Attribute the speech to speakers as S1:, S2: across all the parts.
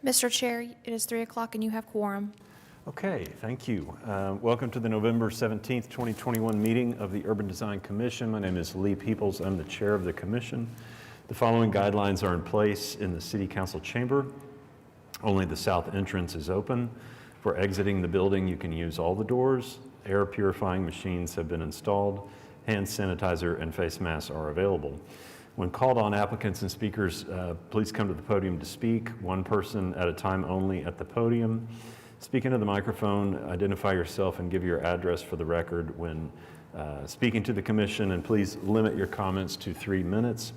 S1: Mr. Chair, it is 3 o'clock and you have quorum.
S2: Okay, thank you. Welcome to the November 17th, 2021 meeting of the Urban Design Commission. My name is Lee Peoples. I'm the chair of the commission. The following guidelines are in place in the City Council chamber. Only the south entrance is open. For exiting the building, you can use all the doors. Air purifying machines have been installed. Hand sanitizer and face masks are available. When called on, applicants and speakers, please come to the podium to speak, one person at a time only at the podium. Speak into the microphone, identify yourself, and give your address for the record when speaking to the commission, and please limit your comments to 3 minutes.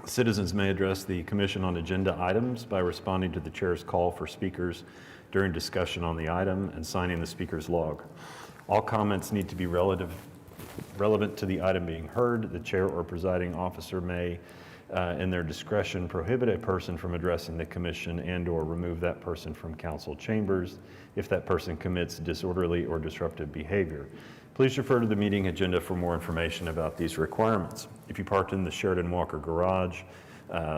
S2: Citizens may address the commission on agenda items by responding to the chair's call for speakers during discussion on the item and signing the speaker's log. All comments need to be relevant to the item being heard. The chair or presiding officer may, in their discretion, prohibit a person from addressing the commission and/or remove that person from council chambers if that person commits disorderly or disruptive behavior. Please refer to the meeting agenda for more information about these requirements. If you parked in the Sheridan Walker garage,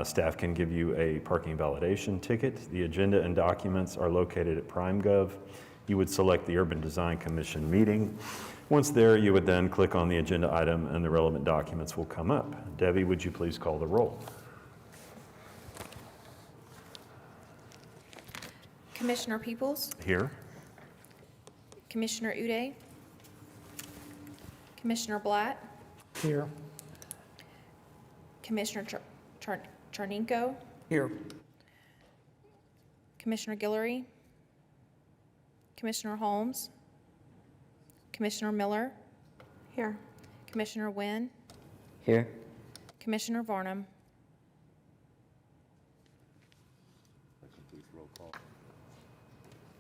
S2: staff can give you a parking validation ticket. The agenda and documents are located at PrimeGov. You would select the Urban Design Commission meeting. Once there, you would then click on the agenda item and the relevant documents will come up. Debbie, would you please call the roll?
S1: Commissioner Peoples,
S2: Here.
S1: Commissioner Uday, Commissioner Blatt,
S3: Here.
S1: Commissioner Charninko,
S3: Here.
S1: Commissioner Guillory, Commissioner Holmes, Commissioner Miller, here. Commissioner Wynn,
S4: Here.
S1: Commissioner Varnum.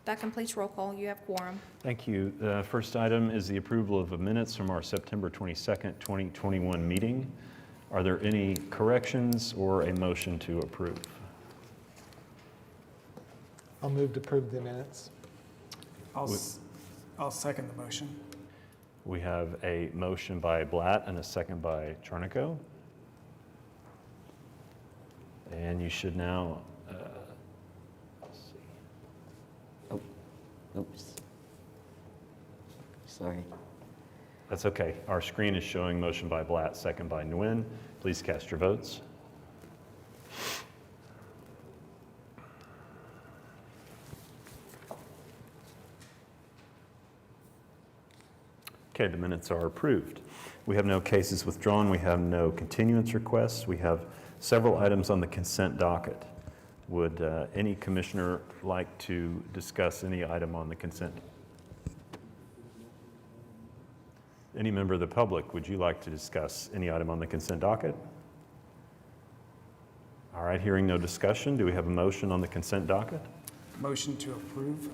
S1: That completes roll call. You have quorum.
S2: Thank you. The first item is the approval of the minutes from our September 22nd, 2021 meeting. Are there any corrections or a motion to approve?
S3: I'll move to approve the minutes.
S5: I'll second the motion.
S2: We have a motion by Blatt and a second by Charnico. And you should now, let's see.
S4: Oh, oops. Sorry.
S2: That's okay. Our screen is showing motion by Blatt, second by Nguyen. Please cast your votes. Okay, the minutes are approved. We have no cases withdrawn. We have no continuance requests. We have several items on the consent docket. Would any commissioner like to discuss any item on the consent? Any member of the public, would you like to discuss any item on the consent docket? All right, hearing no discussion, do we have a motion on the consent docket?
S5: Motion to approve.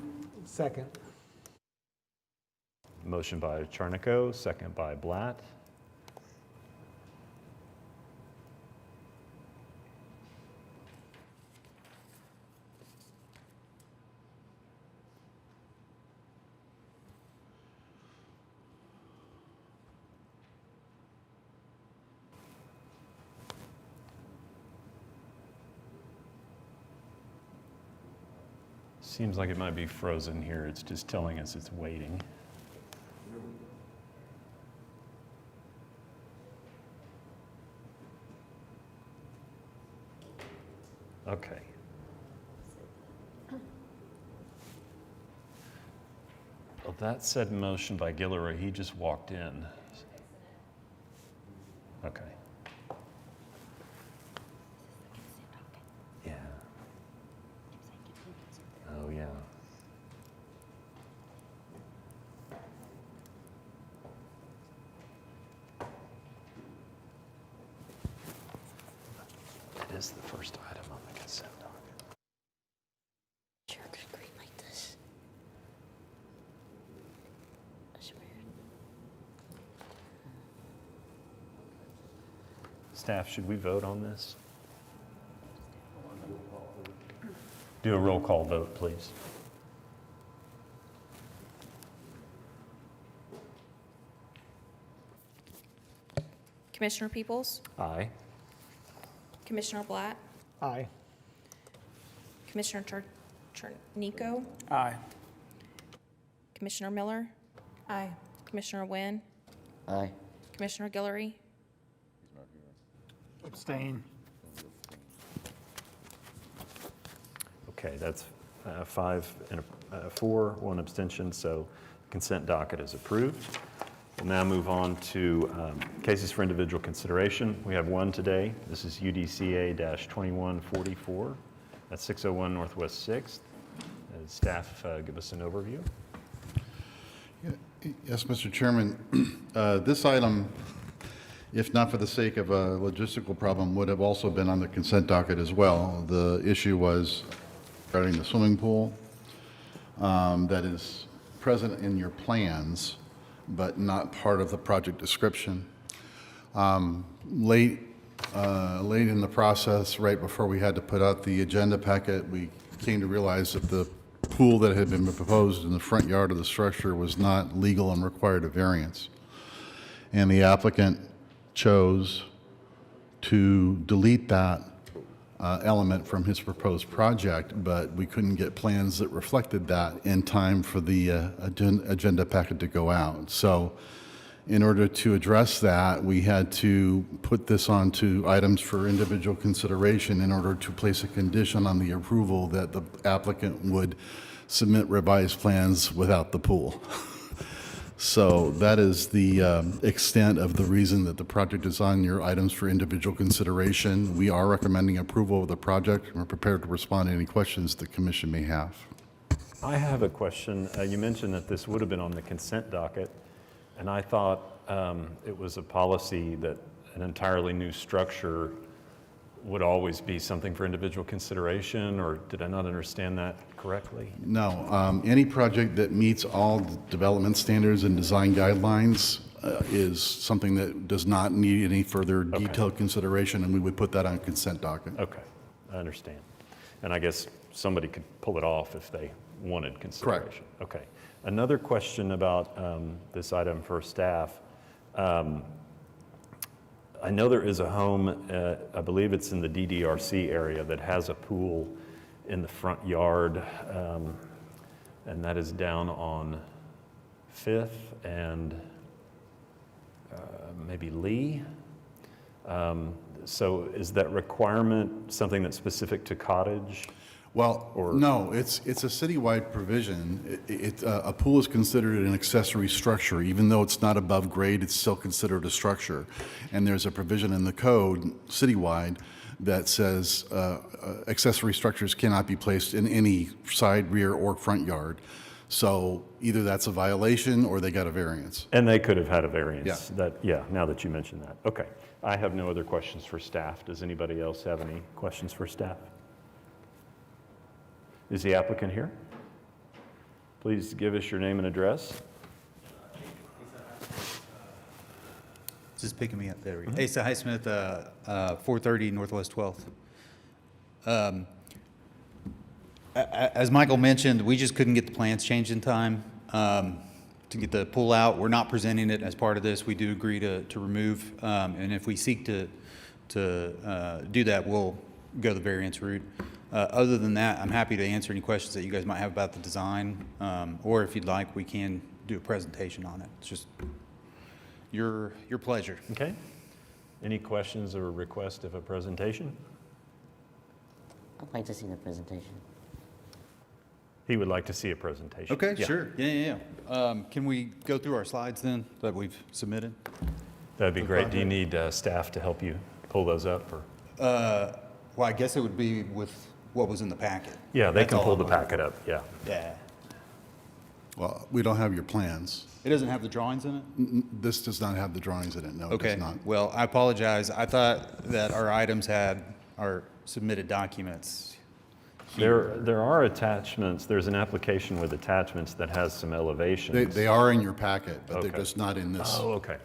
S3: Second.
S2: Motion by Charnico, second by Blatt. Seems like it might be frozen here. It's just telling us it's waiting. Okay. Well, that said motion by Guillory. He just walked in. Okay. Yeah. Oh, yeah. That is the first item on the consent docket.
S4: Sure, could agree like this. That's weird.
S2: Staff, should we vote on this? Do a roll call vote, please.
S1: Commissioner Peoples,
S2: Aye.
S1: Commissioner Blatt,
S3: Aye.
S1: Commissioner Nico,
S5: Aye.
S1: Commissioner Miller. Aye. Commissioner Wynn,
S4: Aye.
S1: Commissioner Guillory,
S5: Abstain.
S2: Okay, that's 5 and 4, 1 abstention, so consent docket is approved. We'll now move on to cases for individual consideration. We have one today. This is UDCA-2144. That's 601 Northwest 6th. Staff, give us an overview.
S6: Yes, Mr. Chairman. This item, if not for the sake of a logistical problem, would have also been on the consent docket as well. The issue was regarding the swimming pool that is present in your plans, but not part of the project description. Late in the process, right before we had to put out the agenda packet, we came to realize that the pool that had been proposed in the front yard of the structure was not legal and required a variance. And the applicant chose to delete that element from his proposed project, but we couldn't get plans that reflected that in time for the agenda packet to go out. So in order to address that, we had to put this onto items for individual consideration in order to place a condition on the approval that the applicant would submit revised plans without the pool. So that is the extent of the reason that the project is on your items for individual consideration. We are recommending approval of the project, and we're prepared to respond to any questions the commission may have.
S2: I have a question. You mentioned that this would have been on the consent docket, and I thought it was a policy that an entirely new structure would always be something for individual consideration, or did I not understand that correctly?
S6: No, any project that meets all development standards and design guidelines is something that does not need any further detailed consideration, and we would put that on consent docket.
S2: Okay, I understand. And I guess somebody could pull it off if they wanted consideration.
S6: Correct.
S2: Okay. Another question about this item for staff. I know there is a home, I believe it's in the DDRC area, that has a pool in the front yard, and that is down on 5th and maybe Lee. So is that requirement something that's specific to cottage?
S6: Well, no, it's a citywide provision. A pool is considered an accessory structure. Even though it's not above grade, it's still considered a structure. And there's a provision in the code, citywide, that says accessory structures cannot be placed in any side, rear, or front yard. So either that's a violation or they got a variance.
S2: And they could have had a variance.
S6: Yeah.
S2: Yeah, now that you mention that. Okay. I have no other questions for staff. Does anybody else have any questions for staff? Is the applicant here? Please give us your name and address.
S7: This is picking me up there. Asa Highsmith, 430 Northwest 12th. As Michael mentioned, we just couldn't get the plans changed in time to get the pool out. We're not presenting it as part of this. We do agree to remove, and if we seek to do that, we'll go the variance route. Other than that, I'm happy to answer any questions that you guys might have about the design, or if you'd like, we can do a presentation on it. It's just your pleasure.
S2: Okay. Any questions or request of a presentation?
S4: I'd like to see the presentation.
S2: He would like to see a presentation.
S7: Okay,
S2: Yeah.
S7: sure. Yeah. Can we go through our slides then that we've submitted?
S2: That'd be great. Do you need staff to help you pull those up? Or?
S7: Well, I guess it would be with what was in the packet.
S2: Yeah, they
S7: That's
S2: can
S7: all
S2: pull the
S7: I'm looking
S2: packet up, yeah.
S7: for. Yeah.
S6: Well, we don't have your plans.
S7: It doesn't have the drawings in it?
S6: This does not have the drawings in it, no, it
S7: Okay.
S6: does not.
S7: Well, I apologize. I thought that our items had our submitted documents.
S2: There are attachments. There's an application with attachments that has some elevations.
S6: They are in your packet, but they're
S2: Okay.
S6: just not in this.
S2: Oh, okay.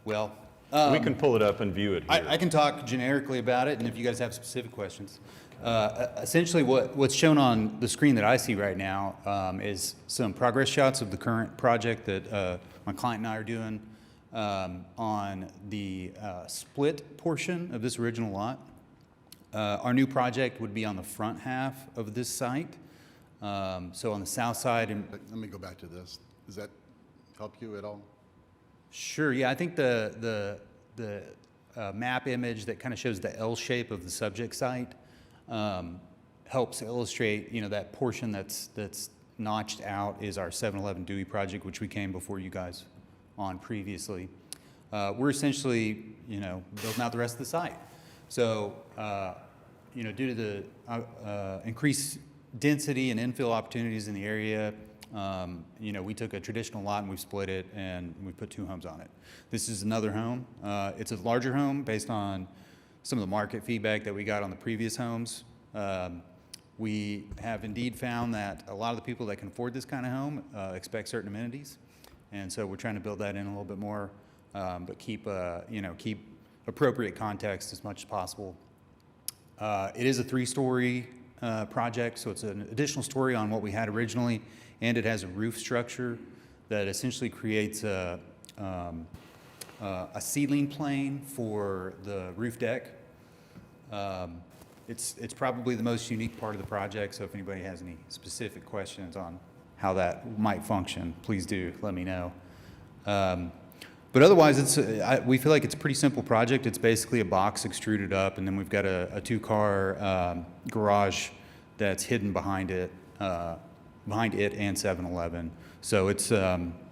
S7: Well,
S2: We can pull it up and view it here.
S7: I can talk generically about it, and if you guys have specific questions. Essentially, what's shown on the screen that I see right now is some progress shots of the current project that my client and I are doing on the split portion of this original lot. Our new project would be on the front half of this site. So on the south side, and
S6: Let me go back to this. Does that help you at all?
S7: sure, yeah, I think the map image that kind of shows the L shape of the subject site helps illustrate, that portion that's notched out is our 7-Eleven Dewey project, which we came before you guys on previously. We're essentially, building out the rest of the site. So, due to the increased density and infill opportunities in the area, we took a traditional lot and we've split it and we put 2 homes on it. This is another home. It's a larger home based on some of the market feedback that we got on the previous homes. We have indeed found that a lot of the people that can afford this kind of home expect certain amenities. And so we're trying to build that in a little bit more, but keep appropriate context as much as possible. It is a 3-story project, so it's an additional story on what we had originally, and it has a roof structure that essentially creates a ceiling plane for the roof deck. It's probably the most unique part of the project, so if anybody has any specific questions on how that might function, please do let me know. But otherwise, we feel like it's a pretty simple project. It's basically a box extruded up, and then we've got a 2-car garage that's hidden behind it and 7-Eleven. So it's not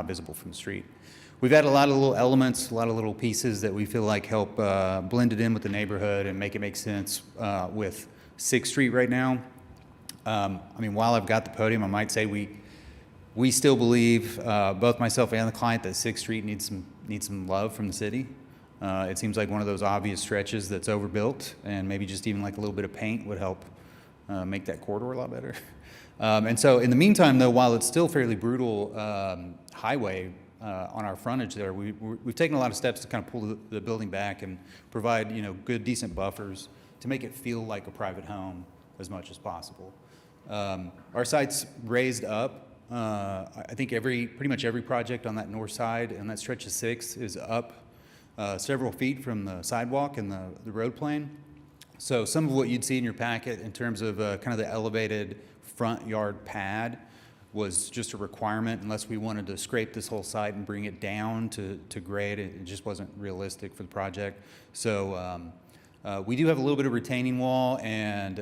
S7: visible from the street. We've added a lot of little elements, a lot of little pieces that we feel like help blend it in with the neighborhood and make it make sense with 6th Street right now. While I've got the podium, I might say we still believe, both myself and the client, that 6th Street needs some love from the city. It seems like one of those obvious stretches that's overbuilt, and maybe just even like a little bit of paint would help make that corridor a lot better. And so in the meantime, though, while it's still fairly brutal highway on our frontage there, we've taken a lot of steps to kind of pull the building back and provide, good, decent buffers to make it feel like a private home as much as possible. Our site's raised up. I think pretty much every project on that north side and that stretch of 6 is up several feet from the sidewalk and the road plane. So some of what you'd see in your packet in terms of kind of the elevated front yard pad was just a requirement unless we wanted to scrape this whole site and bring it down to grade. It just wasn't realistic for the project. So we do have a little bit of retaining wall and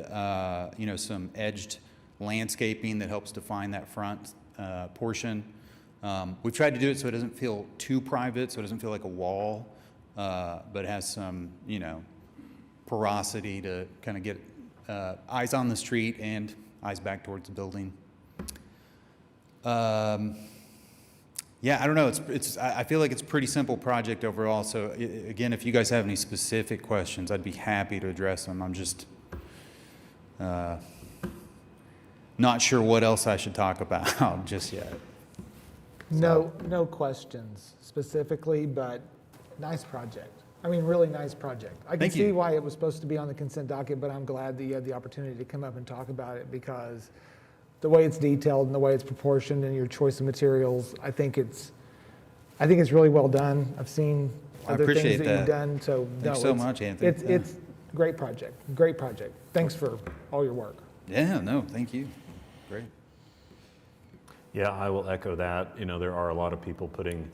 S7: some edged landscaping that helps define that front portion. We've tried to do it so it doesn't feel too private, so it doesn't feel like a wall, but has some, porosity to kind of get eyes on the street and eyes back towards the building. I don't know. I feel like it's a pretty simple project overall. So again, if you guys have any specific questions, I'd be happy to address them. I'm just not sure what else I should talk about just yet.
S3: No questions specifically, but nice project. Really nice project. I can
S7: Thank you.
S3: see why it was supposed to be on the consent docket, but I'm glad that you had the opportunity to come up and talk about it, because the way it's detailed and the way it's proportioned and your choice of materials, I think it's really well done. I've seen
S7: I
S3: other things
S7: appreciate
S3: that
S7: that.
S3: you've done, so
S7: Thanks so much, Anthony.
S3: It's a great project. Great project. Thanks for all your work.
S7: Yeah, no, thank you. Great.
S2: Yeah, I will echo that. There are a lot of people putting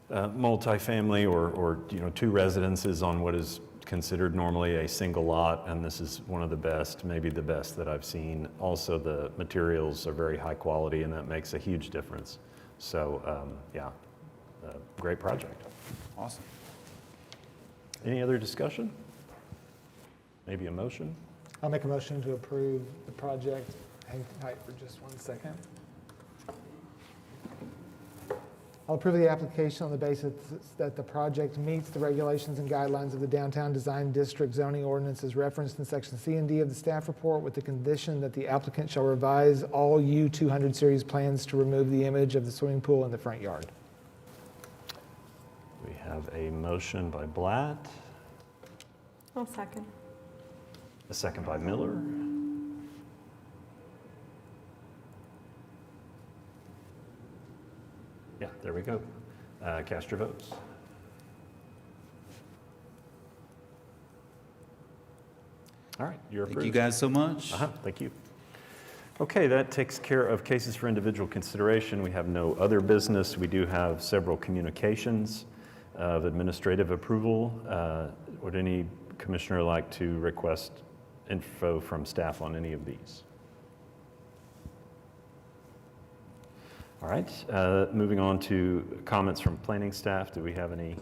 S2: multifamily or 2 residences on what is considered normally a single lot, and this is one of the best, maybe the best that I've seen. Also, the materials are very high quality, and that makes a huge difference. So, great project.
S7: Awesome.
S2: Any other discussion? Maybe a motion?
S3: I'll make a motion to approve the project. Hang tight for just 1 second. I'll approve the application on the basis that the project meets the regulations and guidelines of the Downtown Design District zoning ordinance as referenced in section C and D of the staff report, with the condition that the applicant shall revise all U200 series plans to remove the image of the swimming pool in the front yard.
S2: We have a motion by Blatt,
S1: I'll second.
S2: a second by Miller. Yeah, there we go. Cast your votes. All right, you're approved.
S7: Thank you guys so much.
S2: Thank you. Okay, that takes care of cases for individual consideration. We have no other business. We do have several communications of administrative approval. Would any commissioner like to request info from staff on any of these? All right, moving on to comments from planning staff. Do we have any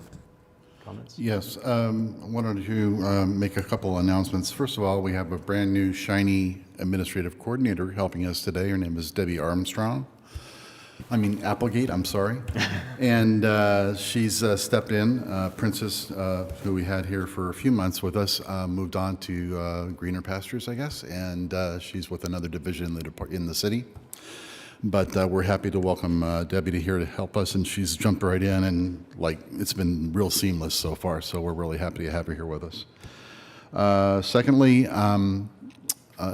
S2: comments?
S6: Yes, I wanted to make a couple announcements. First of all, we have a brand-new shiny administrative coordinator helping us today. Her name is Debbie Applegate, I'm sorry. And she's stepped in. Princess, who we had here for a few months with us, moved on to greener pastures, I guess, and she's with another division in the city. But we're happy to welcome Debbie here to help us, and she's jumped right in, and it's been real seamless so far, so we're really happy to have her here with us. Secondly,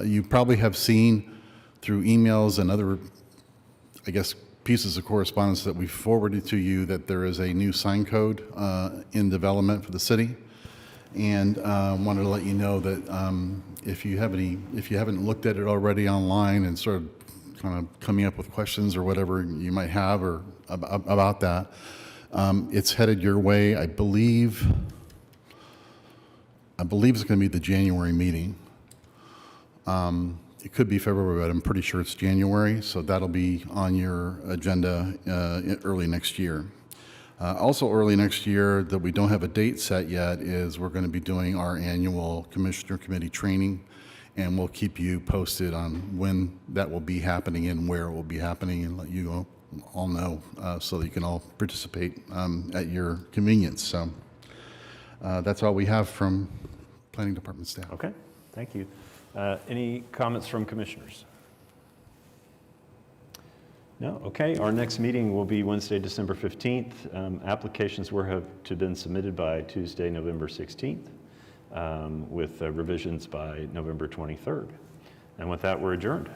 S6: you probably have seen through emails and other, I guess, pieces of correspondence that we forwarded to you that there is a new sign code in development for the city. And wanted to let you know that if you haven't looked at it already online and sort of kind of coming up with questions or whatever you might have or about that, it's headed your way. I believe it's going to be the January meeting. It could be February, but I'm pretty sure it's January, so that'll be on your agenda early next year. Also early next year, that we don't have a date set yet, is we're going to be doing our annual Commissioner Committee training, and we'll keep you posted on when that will be happening and where it will be happening, and let you all know so that you can all participate at your convenience. So that's all we have from Planning Department staff.
S2: Okay, thank you. Any comments from commissioners? No? Okay, our next meeting will be Wednesday, December 15th. Applications were have to been submitted by Tuesday, November 16th, with revisions by November 23rd. And with that, we're adjourned.